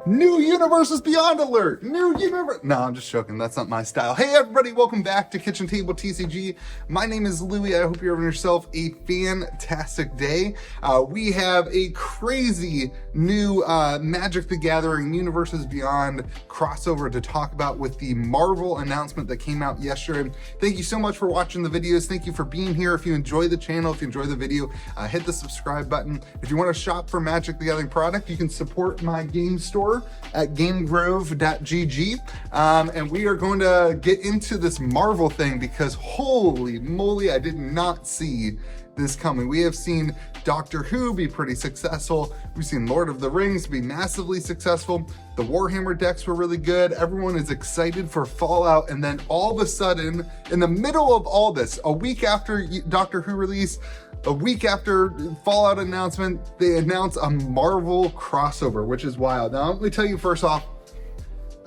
New Universes Beyond alert! New universe. No, I'm just joking. That's not my style. Hey, everybody, welcome back to Kitchen Table TCG. My name is Louie. I hope you're having yourself a fantastic day. We have a crazy new Magic the Gathering Universes Beyond crossover to talk about with the Marvel announcement that came out yesterday. Thank you so much for watching the videos. Thank you for being here. If you enjoy the channel, if you enjoy the video, hit the subscribe button. If you want to shop for Magic the Gathering product, you can support my game store at gamegrove.gg, and we are going to get into this Marvel thing because holy moly, I did not see this coming. We have seen Doctor Who be pretty successful. We've seen Lord of the Rings be massively successful. The Warhammer decks were really good. Everyone is excited for Fallout, and then all of a sudden, in the middle of all this, a week after Doctor Who release, a week after Fallout announcement, they announce a Marvel crossover, which is wild. Now, let me tell you first off,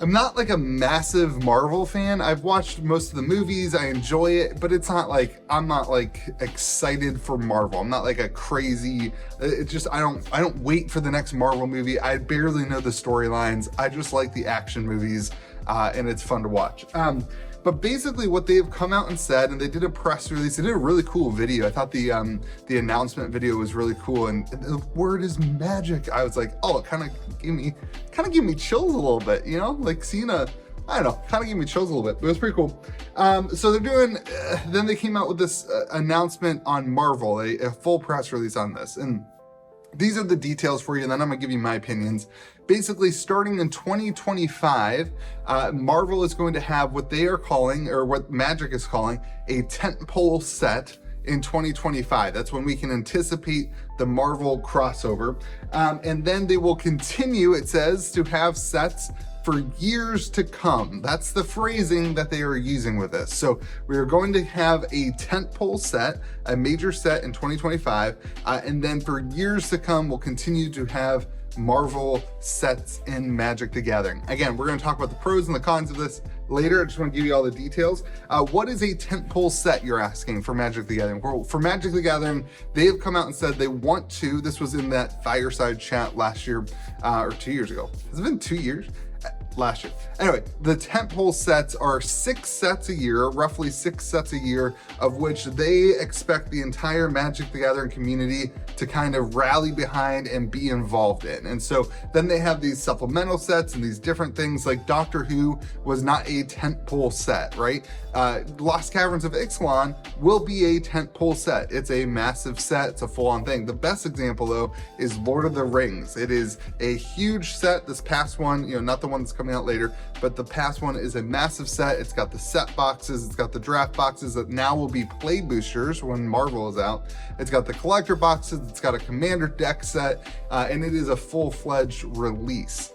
I'm not like a massive Marvel fan. I've watched most of the movies, I enjoy it, but it's not like, I'm not like excited for Marvel. I'm not like a crazy, it's just, I don't wait for the next Marvel movie. I barely know the storylines. I just like the action movies, and it's fun to watch. But basically what they've come out and said, and they did a press release, they did a really cool video. I thought the announcement video was really cool, and the word is magic. I was like, oh, it kind of gave me chills a little bit, you know, like seeing I don't know, kind of gave me chills a little bit, but it was pretty cool. So they're doing, then they came out with this announcement on Marvel, a full press release on this. And these are the details for you, and then I'm gonna give you my opinions. Basically, starting in 2025, Marvel is going to have what they are calling, or what Magic is calling, a tentpole set in 2025. That's when we can anticipate the Marvel crossover. And then they will continue, it says, to have sets for years to come. That's the phrasing that they are using with this. So we are going to have a tentpole set, a major set in 2025, and then for years to come, we'll continue to have Marvel sets in Magic the Gathering. Again, we're going to talk about the pros and the cons of this later. I just want to give you all the details. What is a tentpole set, you're asking, for Magic the Gathering? Well, for Magic the Gathering, they have come out and said they want to, this was in that fireside chat last year, or 2 years ago. Has it been 2 years? Last year. Anyway, the tentpole sets are 6 sets a year, roughly 6 sets a year, of which they expect the entire Magic the Gathering community to kind of rally behind and be involved in. And so then they have these supplemental sets and these different things, like Doctor Who was not a tentpole set, right? Lost Caverns of Ixalan will be a tentpole set. It's a massive set, it's a full-on thing. The best example though is Lord of the Rings. It is a huge set. This past one, you know, not the one that's coming out later, but the past one is a massive set. It's got the set boxes, it's got the draft boxes that now will be play boosters when Marvel is out. It's got the collector boxes, it's got a commander deck set, and it is a full-fledged release.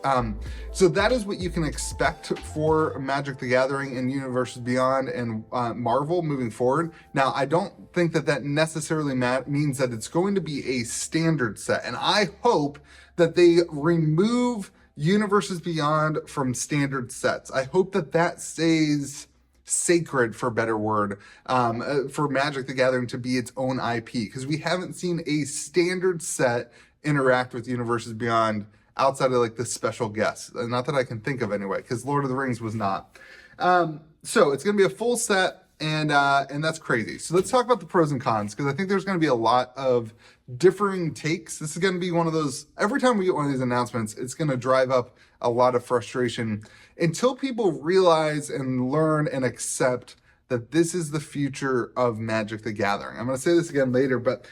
So that is what you can expect for Magic the Gathering and Universes Beyond and Marvel moving forward. Now, I don't think that that necessarily means that it's going to be a standard set, and I hope that they remove Universes Beyond from standard sets. I hope that that stays sacred, for a better word, for Magic the Gathering to be its own IP, because we haven't seen a standard set interact with Universes Beyond outside of like the special guests. Not that I can think of anyway, because Lord of the Rings was not. So it's going to be a full set, and that's crazy. So let's talk about the pros and cons, because I think there's going to be a lot of differing takes. This is going to be one of those, every time we get one of these announcements, it's going to drive up a lot of frustration until people realize and learn and accept that this is the future of Magic the Gathering. I'm going to say this again later, but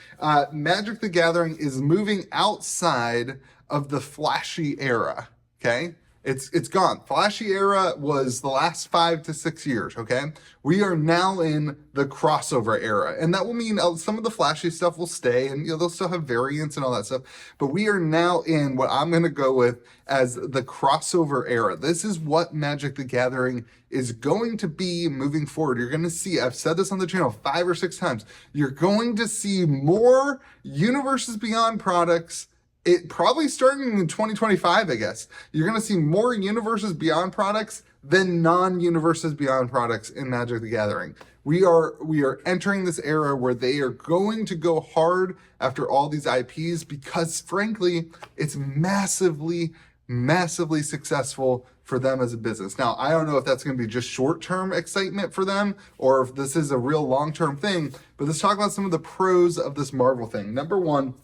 Magic the Gathering is moving outside of the flashy era, okay? It's gone. Flashy era was the last 5 to 6 years, okay? We are now in the crossover era, and that will mean some of the flashy stuff will stay, and you know, they'll still have variants and all that stuff, but we are now in what I'm going to go with as the crossover era. This is what Magic the Gathering is going to be moving forward. You're going to see, I've said this on the channel 5 or 6 times, you're going to see more Universes Beyond products. It probably starting in 2025, I guess. You're going to see more Universes Beyond products than non-Universes Beyond products in Magic the Gathering. We are entering this era where they are going to go hard after all these IPs because, frankly, it's massively massively successful for them as a business. Now, I don't know if that's going to be just short-term excitement for them or if this is a real long-term thing, but let's talk about some of the pros of this Marvel thing. Number one,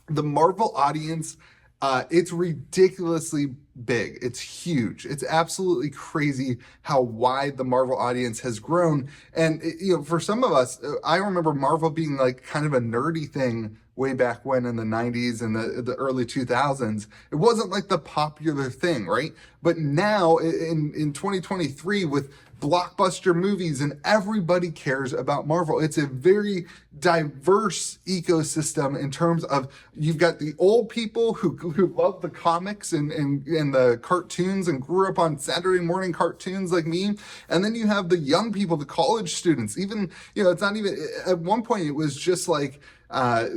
the Marvel audience, it's ridiculously big. It's huge. It's absolutely crazy how wide the Marvel audience has grown. And, for some of us, I remember Marvel being like kind of a nerdy thing way back when in the 90s and the early 2000s. It wasn't like the popular thing, right? But now in 2023 with blockbuster movies and everybody cares about Marvel. It's a very diverse ecosystem in terms of you've got the old people who love the comics and the cartoons and grew up on Saturday morning cartoons like me. And then you have the young people, the college students, even, it's not even, at one point it was just like a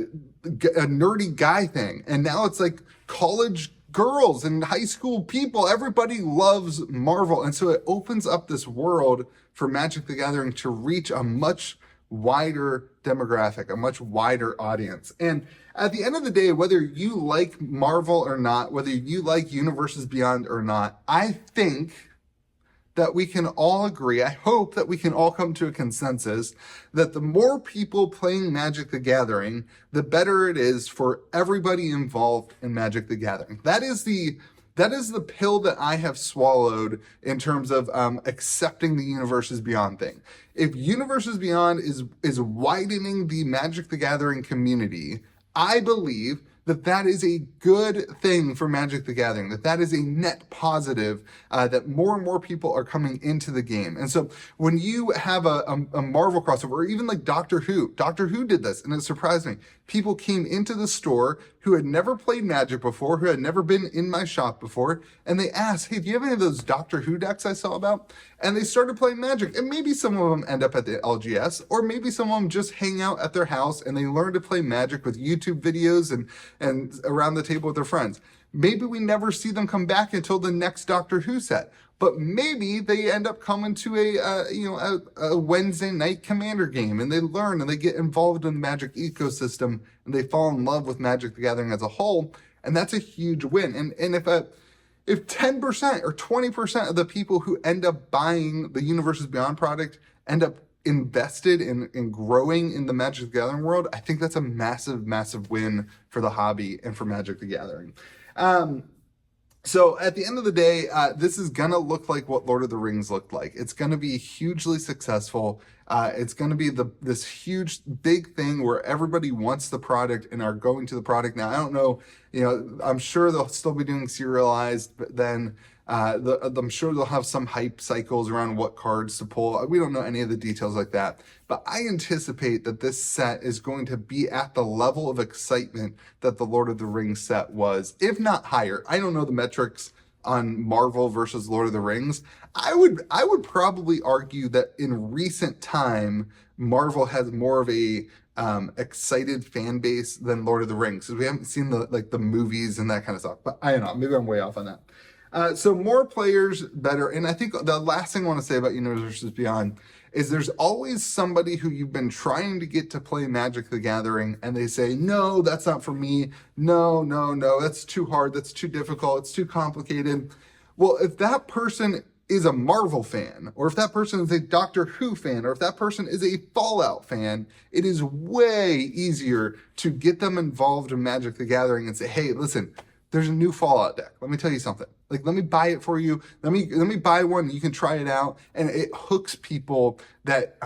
nerdy guy thing. And now it's like college girls and high school people, everybody loves Marvel. And so it opens up this world for Magic the Gathering to reach a much wider demographic, a much wider audience. And at the end of the day, whether you like Marvel or not, whether you like Universes Beyond or not, I think that we can all agree, I hope that we can all come to a consensus that the more people playing Magic the Gathering, the better it is for everybody involved in Magic the Gathering. That is the pill that I have swallowed in terms of accepting the Universes Beyond thing. If Universes Beyond is widening the Magic the Gathering community, I believe that is a good thing for Magic the Gathering, that is a net positive, that more and more people are coming into the game. And so when you have a Marvel crossover, or even like Doctor Who did this, and it surprised me. People came into the store who had never played Magic before, who had never been in my shop before, and they asked, hey, do you have any of those Doctor Who decks I saw about? And they started playing Magic. And maybe some of them end up at the LGS, or maybe some of them just hang out at their house and they learn to play Magic with YouTube videos and around the table with their friends. Maybe we never see them come back until the next Doctor Who set. But maybe they end up coming to a Wednesday night Commander game, and they learn and they get involved in the Magic ecosystem and they fall in love with Magic the Gathering as a whole, and that's a huge win. And if 10% or 20% of the people who end up buying the Universes Beyond product end up invested in growing in the Magic the Gathering world, I think that's a massive, massive win for the hobby and for Magic the Gathering. So at the end of the day, this is going to look like what Lord of the Rings looked like. It's going to be hugely successful. It's going to be this huge, big thing where everybody wants the product and are going to the product. Now, I don't know, I'm sure they'll still be doing serialized, but then I'm sure they'll have some hype cycles around what cards to pull. We don't know any of the details like that, but I anticipate that this set is going to be at the level of excitement that the Lord of the Rings set was, if not higher. I don't know the metrics on Marvel versus Lord of the Rings. I would probably argue that in recent time, Marvel has more of a excited fan base than Lord of the Rings, because we haven't seen the movies and that kind of stuff. But I don't know, maybe I'm way off on that. So more players, better. And I think the last thing I want to say about Universes Beyond is there's always somebody who you've been trying to get to play Magic the Gathering, and they say, no, that's not for me. No, that's too hard. That's too difficult. It's too complicated. Well, if that person is a Marvel fan, or if that person is a Doctor Who fan, or if that person is a Fallout fan, it is way easier to get them involved in Magic the Gathering and say, hey, listen, there's a new Fallout deck. Let me tell you something. Like, let me buy it for you. Let me buy one. You can try it out. And it hooks people that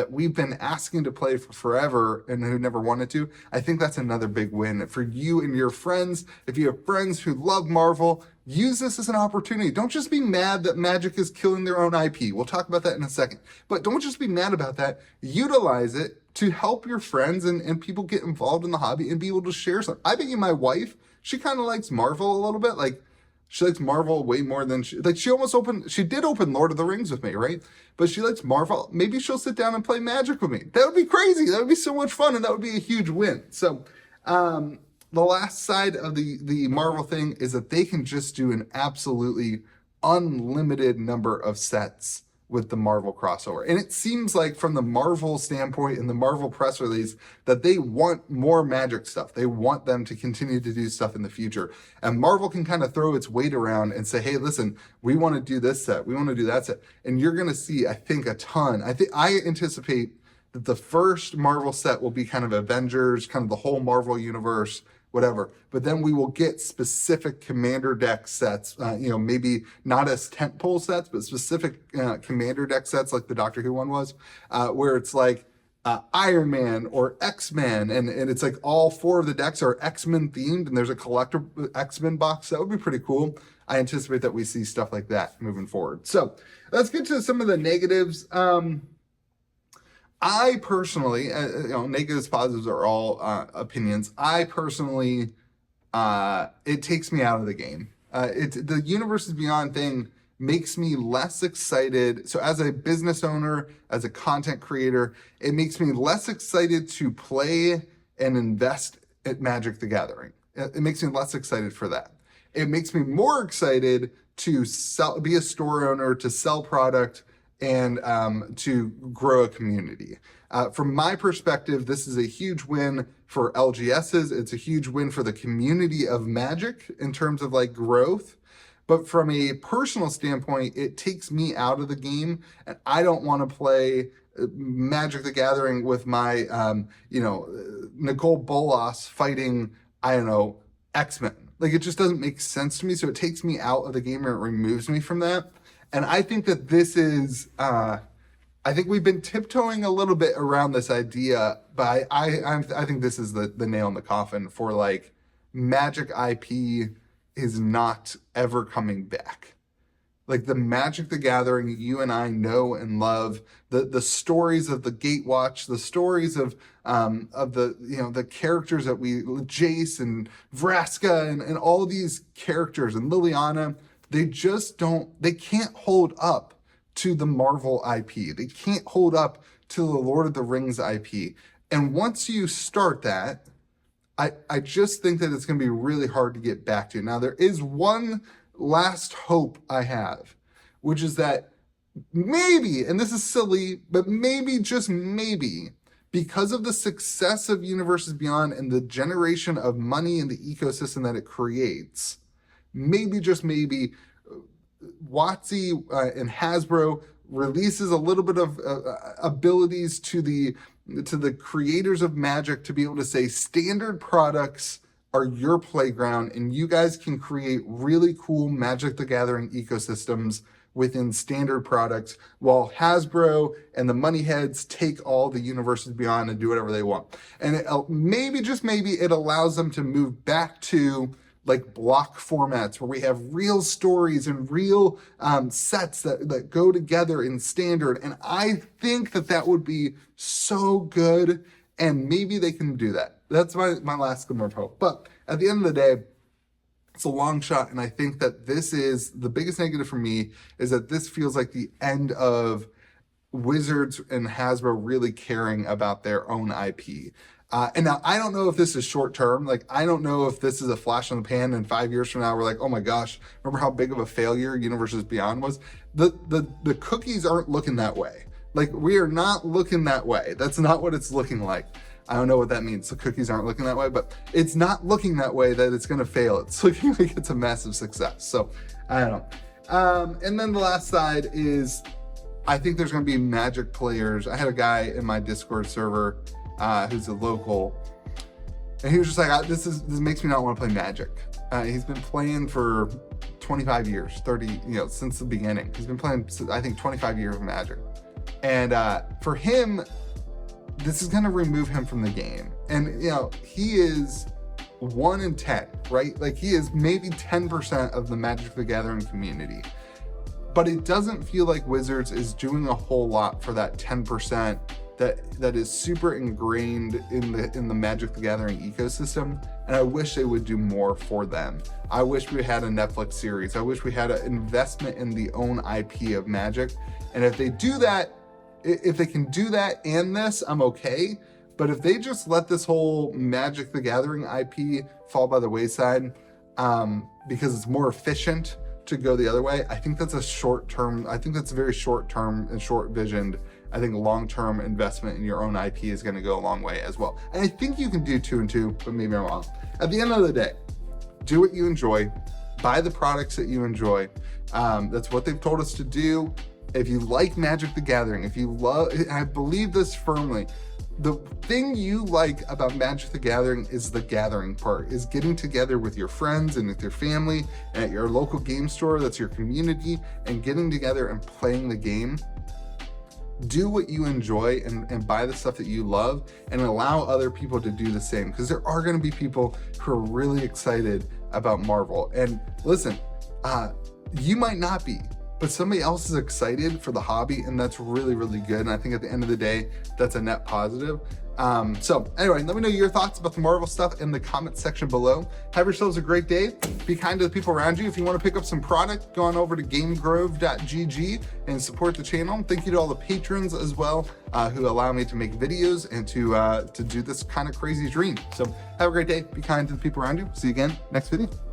we've been asking to play for forever and who never wanted to. I think that's another big win for you and your friends. If you have friends who love Marvel, use this as an opportunity. Don't just be mad that Magic is killing their own IP. We'll talk about that in a second. But don't just be mad about that. Utilize it to help your friends and people get involved in the hobby and be able to share something. I bet you my wife, she kind of likes Marvel a little bit. Like, she likes Marvel way more than she did open Lord of the Rings with me, right? But she likes Marvel. Maybe she'll sit down and play Magic with me. That would be crazy. That would be so much fun, and that would be a huge win. So, the last side of the Marvel thing is that they can just do an absolutely unlimited number of sets with the Marvel crossover. And it seems like from the Marvel standpoint and the Marvel press release that they want more Magic stuff. They want them to continue to do stuff in the future. And Marvel can kind of throw its weight around and say, hey, listen, we want to do this set. We want to do that set. And you're going to see, I think, a ton. I anticipate that the first Marvel set will be kind of Avengers, kind of the whole Marvel universe, whatever. But then we will get specific commander deck sets, maybe not as tentpole sets, but specific commander deck sets like the Doctor Who one was, where it's like Iron Man or X-Men, and it's like all 4 of the decks are X-Men themed, and there's a collector X-Men box. That would be pretty cool. I anticipate that we see stuff like that moving forward. So let's get to some of the negatives. I personally, negatives, positives are all opinions. I personally, it takes me out of the game. The Universes Beyond thing makes me less excited. So as a business owner, as a content creator, it makes me less excited to play and invest at Magic the Gathering. It makes me less excited for that. It makes me more excited to be a store owner, to sell product, and to grow a community. From my perspective, this is a huge win for LGSs. It's a huge win for the community of Magic in terms of like growth. But from a personal standpoint, it takes me out of the game, and I don't want to play Magic the Gathering with my, Nicole Bolas fighting, X-Men. Like, it just doesn't make sense to me. So it takes me out of the game, or it removes me from that. And I think that this is, I think we've been tiptoeing a little bit around this idea, but I think this is the nail in the coffin for like Magic IP is not ever coming back. Like the Magic the Gathering you and I know and love, the stories of the Gatewatch, the stories of the characters that Jace and Vraska and all these characters and Liliana, they can't hold up to the Marvel IP. They can't hold up to the Lord of the Rings IP. And once you start that, I just think that it's going to be really hard to get back to. Now, there is one last hope I have, which is that maybe, and this is silly, but maybe, just maybe, because of the success of Universes Beyond and the generation of money and the ecosystem that it creates, maybe, just maybe, WotC and Hasbro releases a little bit of abilities to the creators of Magic to be able to say standard products are your playground, and you guys can create really cool Magic the Gathering ecosystems within standard products, while Hasbro and the money heads take all the Universes Beyond and do whatever they want. And maybe, just maybe, it allows them to move back to like block formats where we have real stories and real sets that go together in standard. And I think that would be so good, and maybe they can do that. That's my last glimmer of hope. But at the end of the day, it's a long shot, and I think that this is the biggest negative for me, is that this feels like the end of Wizards and Hasbro really caring about their own IP. And now I don't know if this is short term. Like, I don't know if this is a flash in the pan and 5 years from now we're like, oh my gosh, remember how big of a failure Universes Beyond was? The cookies aren't looking that way. Like, we are not looking that way. That's not what it's looking like. I don't know what that means. The cookies aren't looking that way, but it's not looking that way that it's going to fail. It's looking like it's a massive success. So I don't know. And then the last side is, I think there's going to be Magic players. I had a guy in my Discord server who's a local, and he was just like, this makes me not want to play Magic. He's been playing for 25 years, 30, since the beginning. He's been playing, I think, 25 years of Magic. And for him, this is going to remove him from the game. And, he is 1 in 10, right? Like, he is maybe 10% of the Magic the Gathering community. But it doesn't feel like Wizards is doing a whole lot for that 10% that is super ingrained in the Magic the Gathering ecosystem, and I wish they would do more for them. I wish we had a Netflix series. I wish we had an investment in the own IP of Magic, and if they do that, if they can do that and this, I'm okay. But if they just let this whole Magic the Gathering IP fall by the wayside, because it's more efficient to go the other way. I think that's a short-term, I think that's a very short-term and short-visioned. I think long-term investment in your own IP is going to go a long way as well. And I think you can do 2 and 2, but maybe I'm wrong. At the end of the day, do what you enjoy, buy the products that you enjoy. That's what they've told us to do. If you like Magic the Gathering, if you love, I believe this firmly, the thing you like about Magic the Gathering is the gathering part, is getting together with your friends and with your family and at your local game store, that's your community, and getting together and playing the game. Do what you enjoy and buy the stuff that you love, and allow other people to do the same, because there are going to be people who are really excited about Marvel. And listen, you might not be, but somebody else is excited for the hobby, and that's really, really good. And I think at the end of the day, that's a net positive. So anyway, let me know your thoughts about the Marvel stuff in the comment section below. Have yourselves a great day. Be kind to the people around you. If you want to pick up some product, go on over to gamegrove.gg and support the channel. Thank you to all the patrons as well, who allow me to make videos and to do this kind of crazy dream. So have a great day. Be kind to the people around you. See you again next video.